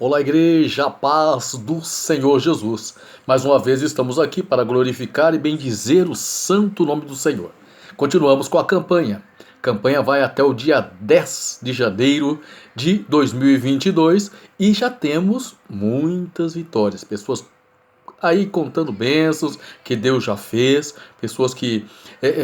Olá, igreja, a paz do Senhor Jesus. Mais uma vez estamos aqui para glorificar e bendizer o santo nome do Senhor. Continuamos com a campanha. A campanha vai até o dia 10 de janeiro de 2022 e já temos muitas vitórias. Pessoas aí contando bênçãos que Deus já fez, pessoas que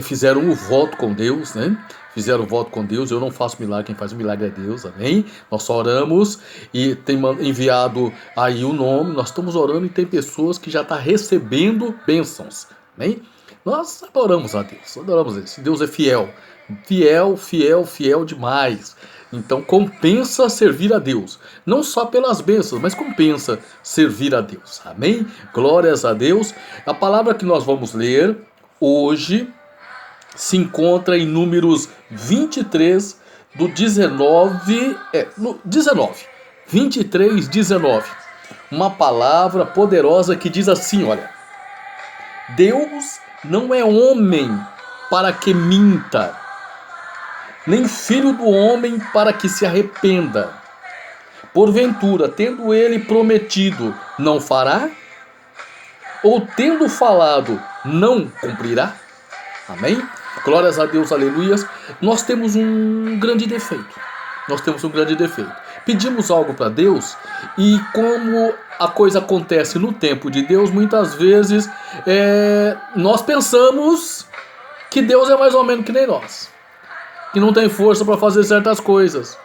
fizeram o voto com Deus, né? Fizeram o voto com Deus. Eu não faço milagre, quem faz o milagre é Deus, amém? Nós só oramos e tem enviado aí o nome, nós estamos orando e tem pessoas que já estão recebendo bênçãos, amém? Nós adoramos a Deus, adoramos Ele. Deus é fiel, fiel demais. Então compensa servir a Deus, não só pelas bênçãos, mas compensa servir a Deus, amém? Glórias a Deus. A palavra que nós vamos ler hoje se encontra em Números 23, do 19, 19. Uma palavra poderosa que diz assim, olha: Deus não é homem para que minta, nem filho do homem para que se arrependa. Porventura, tendo ele prometido, não fará? Ou tendo falado, não cumprirá? Amém? Glórias a Deus, aleluias. Nós temos um grande defeito. Pedimos algo para Deus e como a coisa acontece no tempo de Deus, muitas vezes nós pensamos que Deus é mais ou menos que nem nós, que não tem força para fazer certas coisas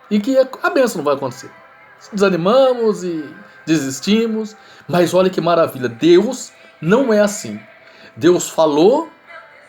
e que a bênção não vai acontecer. Desanimamos e desistimos, mas olha que maravilha, Deus não é assim. Deus falou,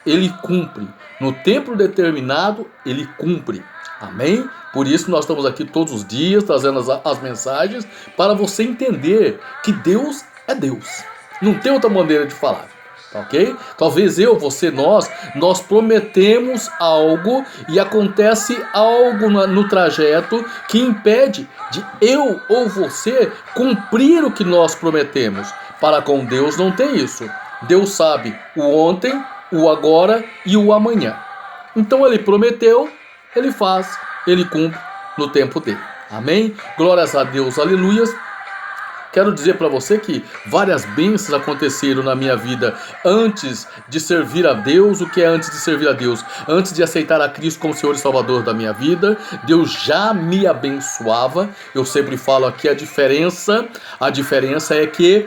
Ele cumpre. No tempo determinado, Ele cumpre. Amém? Por isso nós estamos aqui todos os dias trazendo as mensagens para você entender que Deus é Deus. Não tem outra maneira de falar. Ok? Talvez você, nós prometemos algo e acontece algo no trajeto que impede de eu ou você cumprir o que nós prometemos. Para com Deus não tem isso. Deus sabe o ontem, o agora e o amanhã. Então Ele prometeu, Ele faz, Ele cumpre no tempo dele. Amém? Glórias a Deus, aleluias. Quero dizer para você que várias bênçãos aconteceram na minha vida antes de servir a Deus. O que é antes de servir a Deus? Antes de aceitar a Cristo como Senhor e Salvador da minha vida, Deus já me abençoava. Eu sempre falo aqui a diferença é que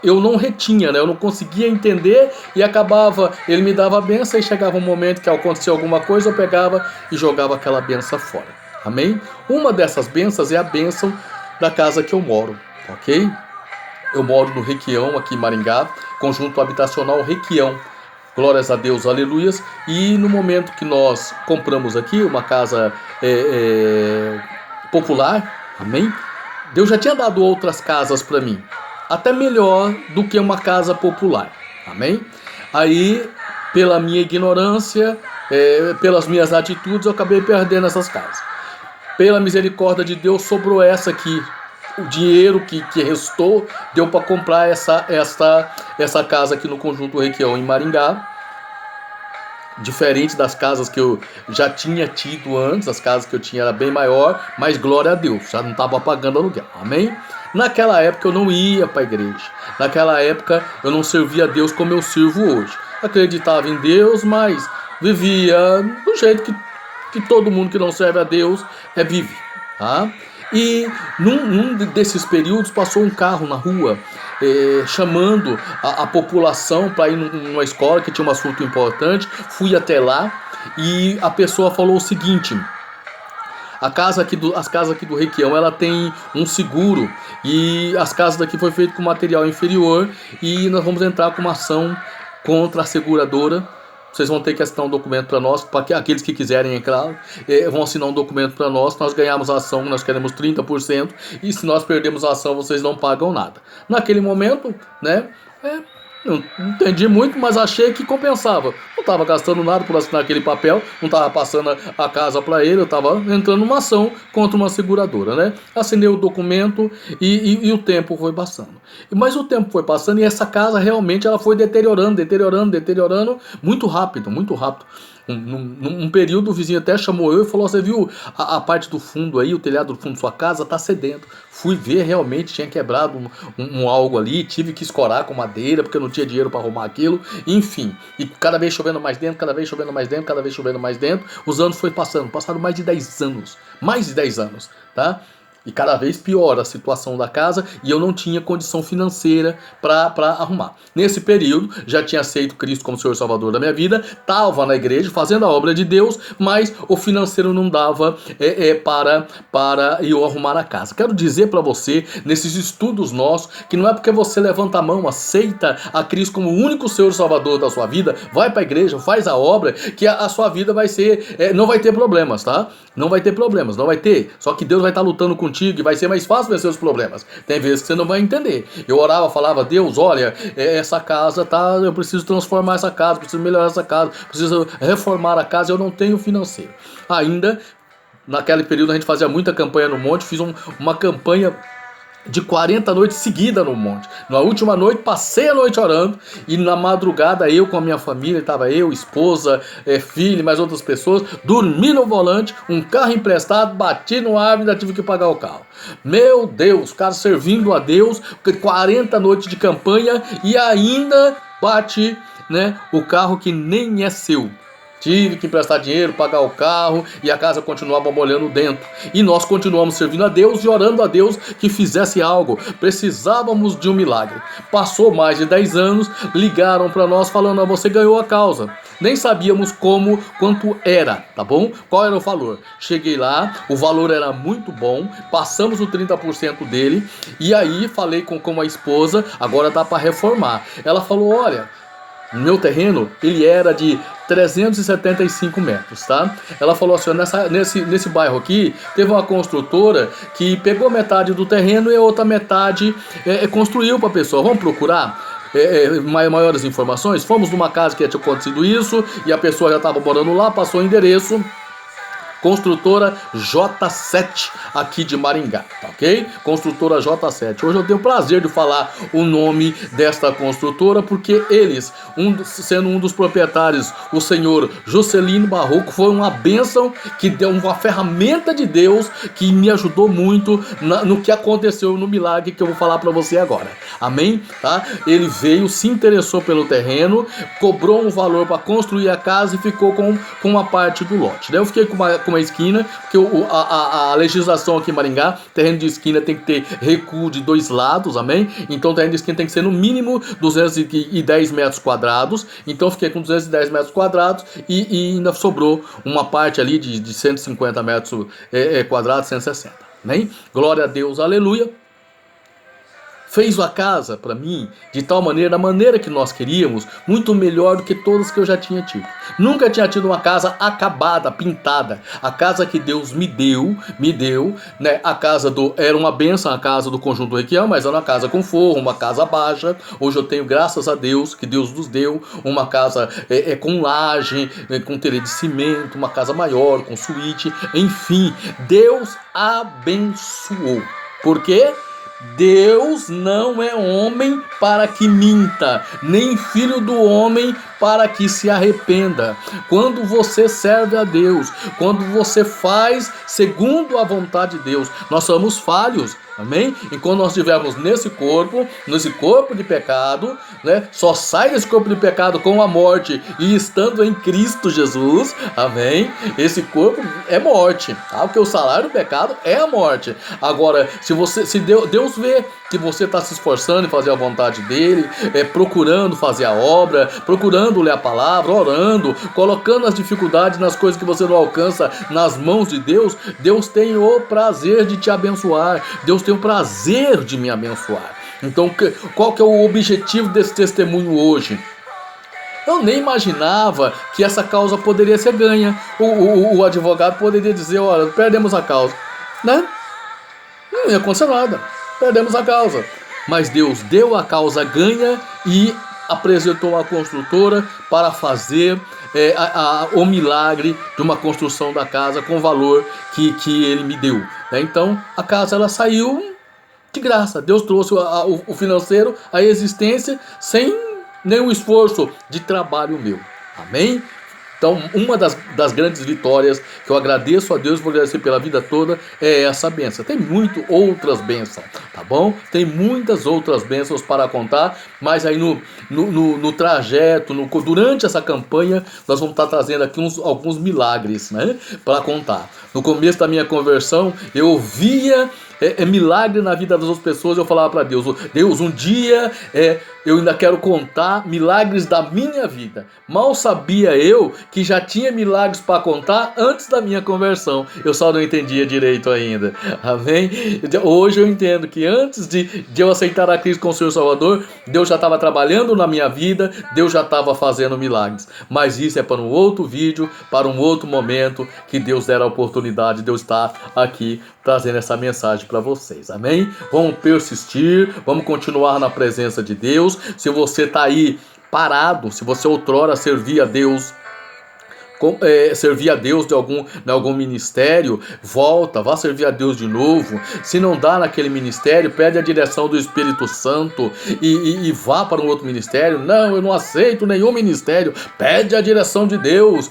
eu não retinha, né? Eu não conseguia entender e acabava, Ele me dava a bênção e chegava um momento que acontecia alguma coisa, eu pegava e jogava aquela bênção fora. Amém? Uma dessas bênçãos é a bênção da casa que eu moro, ok? Eu moro no Requião, aqui em Maringá, conjunto habitacional Requião. Glórias a Deus, aleluias. E no momento que nós compramos aqui uma casa popular, amém? Deus já tinha dado outras casas para mim, até melhor do que uma casa popular, amém? Aí, pela minha ignorância, pelas minhas atitudes, eu acabei perdendo essas casas. Pela misericórdia de Deus, sobrou essa aqui. O dinheiro que restou deu para comprar essa casa aqui no conjunto Requião, em Maringá. Diferente das casas que eu já tinha tido antes, as casas que eu tinha era bem maior, mas glória a Deus, já não estava pagando aluguel, amém? Naquela época eu não ia para a igreja, naquela época eu não servia a Deus como eu sirvo hoje. Acreditava em Deus, mas vivia do jeito que todo mundo que não serve a Deus vive, tá? E num desses períodos passou um carro na rua chamando a população para ir numa escola que tinha um assunto importante. Fui até lá e a pessoa falou o seguinte: as casas aqui do Requião, ela tem um seguro e as casas daqui foi feito com material inferior e nós vamos entrar com uma ação contra a seguradora. Vocês vão ter que assinar um documento para nós, para aqueles que quiserem, é claro, vão assinar um documento para nós. Nós ganhamos a ação, nós queremos 30%, e se nós perdemos a ação, vocês não pagam nada. Naquele momento, né, não entendi muito, mas achei que compensava. estava gastando nada por assinar aquele papel, não estava passando a casa para ele, eu estava entrando numa ação contra uma seguradora, né? Assinei o documento e o tempo foi passando. Mas o tempo foi passando e essa casa realmente ela foi deteriorando muito rápido, muito rápido. Num período o vizinho até chamou eu e falou: você viu a parte do fundo aí, o telhado do fundo da sua casa tá cedendo. Fui ver, realmente tinha quebrado algo ali, tive que escorar com madeira porque eu não tinha dinheiro para arrumar aquilo, enfim. E cada vez chovendo mais dentro, cada vez chovendo mais dentro, cada vez chovendo mais dentro. Os anos foi passando, passaram mais de 10 anos, tá? E cada vez pior a situação da casa e eu não tinha condição financeira para arrumar. Nesse período, já tinha aceito Cristo como Senhor e Salvador da minha vida, estava na igreja fazendo a obra de Deus, mas o financeiro não dava para eu arrumar a casa. Quero dizer para você, nesses estudos nossos, que não é porque você levanta a mão, aceita a Cristo como o único Senhor e Salvador da sua vida, vai para a igreja, faz a obra, que a sua vida vai ser, não vai ter problemas, tá? Não vai ter problemas, não vai ter. Só que Deus vai estar lutando contigo e vai ser mais fácil vencer os problemas. Tem vezes que você não vai entender. Eu orava, falava: Deus, olha, essa casa, tá? Eu preciso transformar essa casa, preciso melhorar essa casa, preciso reformar a casa, eu não tenho financeiro. Ainda, naquele período a gente fazia muita campanha no monte, fiz uma campanha de 40 noites seguidas no monte. Na última noite, passei a noite orando. E na madrugada, eu com a minha família, estava eu, esposa, filho e mais outras pessoas, dormi no volante, um carro emprestado, bati no árvore e ainda tive que pagar o carro. Meu Deus, cara, servindo a Deus, 40 noites de campanha e ainda bate, né, o carro que nem é seu. Tive que emprestar dinheiro, pagar o carro e a casa continuava molhando dentro. E nós continuamos servindo a Deus e orando a Deus que fizesse algo. Precisávamos de um milagre. Passou mais de 10 anos, ligaram para nós falando: você ganhou a causa. Nem sabíamos quanto era, tá bom? Qual era o valor? Cheguei lá, o valor era muito bom, passamos o 30% dele e aí falei com a esposa: agora dá para reformar. Ela falou: olha, meu terreno, ele era de 375 metros, tá? Ela falou assim: nesse bairro aqui, teve uma construtora que pegou metade do terreno e a outra metade construiu para a pessoa. Vamos procurar maiores informações? Fomos numa casa que tinha acontecido isso e a pessoa já estava morando lá, passou o endereço. Construtora J7 aqui de Maringá, tá ok? Construtora J7. Hoje eu tenho o prazer de falar o nome desta construtora porque eles, sendo um dos proprietários, o senhor Juscelino Barroco, foi uma bênção que deu uma ferramenta de Deus que me ajudou muito no que aconteceu no milagre que eu vou falar para você agora. Amém? Tá? Ele veio, se interessou pelo terreno, cobrou um valor para construir a casa e ficou com uma parte do lote. Daí eu fiquei com uma esquina, porque a legislação aqui em Maringá, terreno de esquina tem que ter recuo de 2 lados, amém? Então terreno de esquina tem que ser no mínimo 210 metros quadrados, então eu fiquei com 210 metros quadrados e ainda sobrou uma parte ali de 150 metros quadrados, 160, amém? Glória a Deus, aleluia. Fez a casa para mim de tal maneira, da maneira que nós queríamos, muito melhor do que todas que eu já tinha tido. Nunca tinha tido uma casa acabada, pintada. A casa que Deus me deu, né? A casa era uma bênção, a casa do Conjunto Requião, mas era uma casa com forro, uma casa baixa. Hoje eu tenho, graças a Deus, que Deus nos deu, uma casa com laje, com telha de cimento, uma casa maior, com suíte, enfim. Deus abençoou. Por quê? Deus não é homem para que minta, nem filho do homem para que se arrependa. Quando você serve a Deus, quando você faz segundo a vontade de Deus, nós somos falhos, amém? E quando nós estivermos nesse corpo de pecado, né? Só sai desse corpo de pecado com a morte e estando em Cristo Jesus, amém? Esse corpo é morte, tá? Porque o salário do pecado é a morte. Agora, se Deus vê que você está se esforçando em fazer a vontade dele, procurando fazer a obra, procurando ler a palavra, orando, colocando as dificuldades nas coisas que você não alcança nas mãos de Deus, Deus tem o prazer de te abençoar, Deus tem o prazer de me abençoar. Então, qual que é o objetivo desse testemunho hoje? Eu nem imaginava que essa causa poderia ser ganha. O advogado poderia dizer: olha, perdemos a causa, né? Não ia acontecer nada, perdemos a causa. Mas Deus deu a causa ganha e apresentou a construtora para fazer o milagre de uma construção da casa com o valor que ele me deu, né? Então a casa ela saiu de graça. Deus trouxe o financeiro, a existência, sem nenhum esforço de trabalho meu. Amém? Então, uma das grandes vitórias que eu agradeço a Deus e vou agradecer pela vida toda é essa bênção. Tem muito outras bênçãos, tá bom? Tem muitas outras bênçãos para contar, mas aí no trajeto, durante essa campanha, nós vamos estar trazendo aqui alguns milagres, né, para contar. No começo da minha conversão, eu via milagre na vida das outras pessoas. Eu falava para Deus: Deus, um dia eu ainda quero contar milagres da minha vida. Mal sabia eu que já tinha milagres para contar antes da minha conversão. Eu só não entendia direito ainda. Amém? Hoje eu entendo que antes de eu aceitar a Cristo como Senhor Salvador, Deus já estava trabalhando na minha vida, Deus já estava fazendo milagres. Mas isso é para um outro vídeo, para um outro momento, que Deus der a oportunidade de eu estar aqui trazendo essa mensagem para vocês. Amém? Vamos persistir, vamos continuar na presença de Deus. Se você está aí parado, se você outrora servia a Deus, de algum ministério, volta, vá servir a Deus de novo. Se não dá naquele ministério, pede a direção do Espírito Santo e vá para um outro ministério. Não, eu não aceito nenhum ministério. Pede a direção de Deus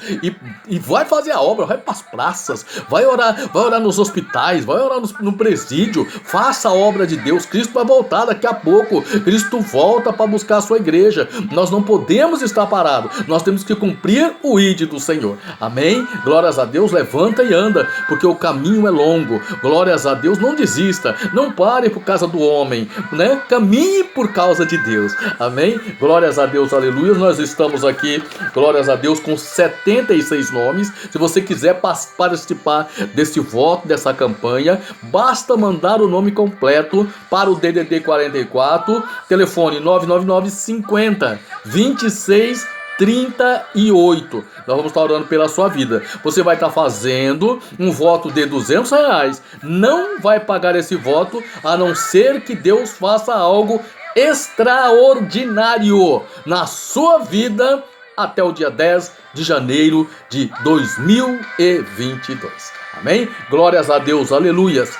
e vai fazer a obra, vai para as praças, vai orar nos hospitais, vai orar no presídio, faça a obra de Deus. Cristo vai voltar daqui a pouco. Cristo volta para buscar a sua igreja. Nós não podemos estar parados, nós temos que cumprir o ID do Senhor. Amém? Glórias a Deus, levanta e anda, porque o caminho é longo. Glórias a Deus, não desista, não pare por causa do homem, né? Caminhe por causa de Deus. Amém? Glórias a Deus, aleluia. Nós estamos aqui, glórias a Deus, com 76 nomes. Se você quiser participar desse voto, dessa campanha, basta mandar o nome completo para o DDD 44, telefone 999 50 26 38. Nós vamos estar orando pela sua vida. Você vai estar fazendo um voto de R$200. Não vai pagar esse voto, a não ser que Deus faça algo extraordinário na sua vida até o dia 10 de janeiro de 2022. Amém? Glórias a Deus, aleluias.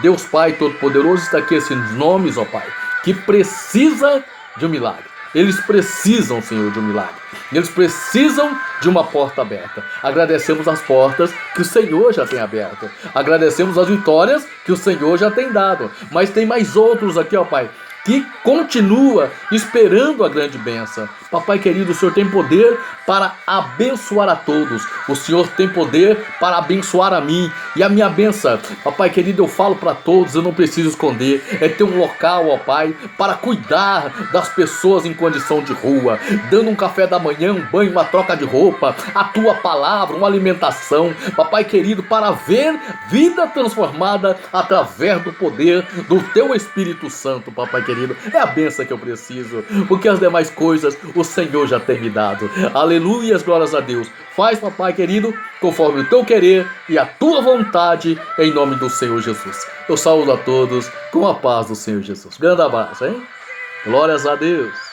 Deus Pai Todo-Poderoso, está aqui esses nomes, ó Pai, que precisa de um milagre. Eles precisam, Senhor, de um milagre. Eles precisam de uma porta aberta. Agradecemos as portas que o Senhor já tem aberto. Agradecemos as vitórias que o Senhor já tem dado. Mas tem mais outros aqui, ó Pai, que continua esperando a grande bênção. Papai querido, o Senhor tem poder para abençoar a todos. O Senhor tem poder para abençoar a mim e a minha bênção. Papai querido, eu falo para todos, eu não preciso esconder. É ter um local, ó Pai, para cuidar das pessoas em condição de rua, dando um café da manhã, um banho, uma troca de roupa, a Tua palavra, uma alimentação. Papai querido, para ver vida transformada através do poder do Teu Espírito Santo, Papai querido. É a bênção que eu preciso, porque as demais coisas o Senhor já tem me dado. Aleluias, glórias a Deus. Faz, papai querido, conforme o teu querer e a tua vontade, em nome do Senhor Jesus. Eu saúdo a todos com a paz do Senhor Jesus. Grande abraço, hein? Glórias a Deus.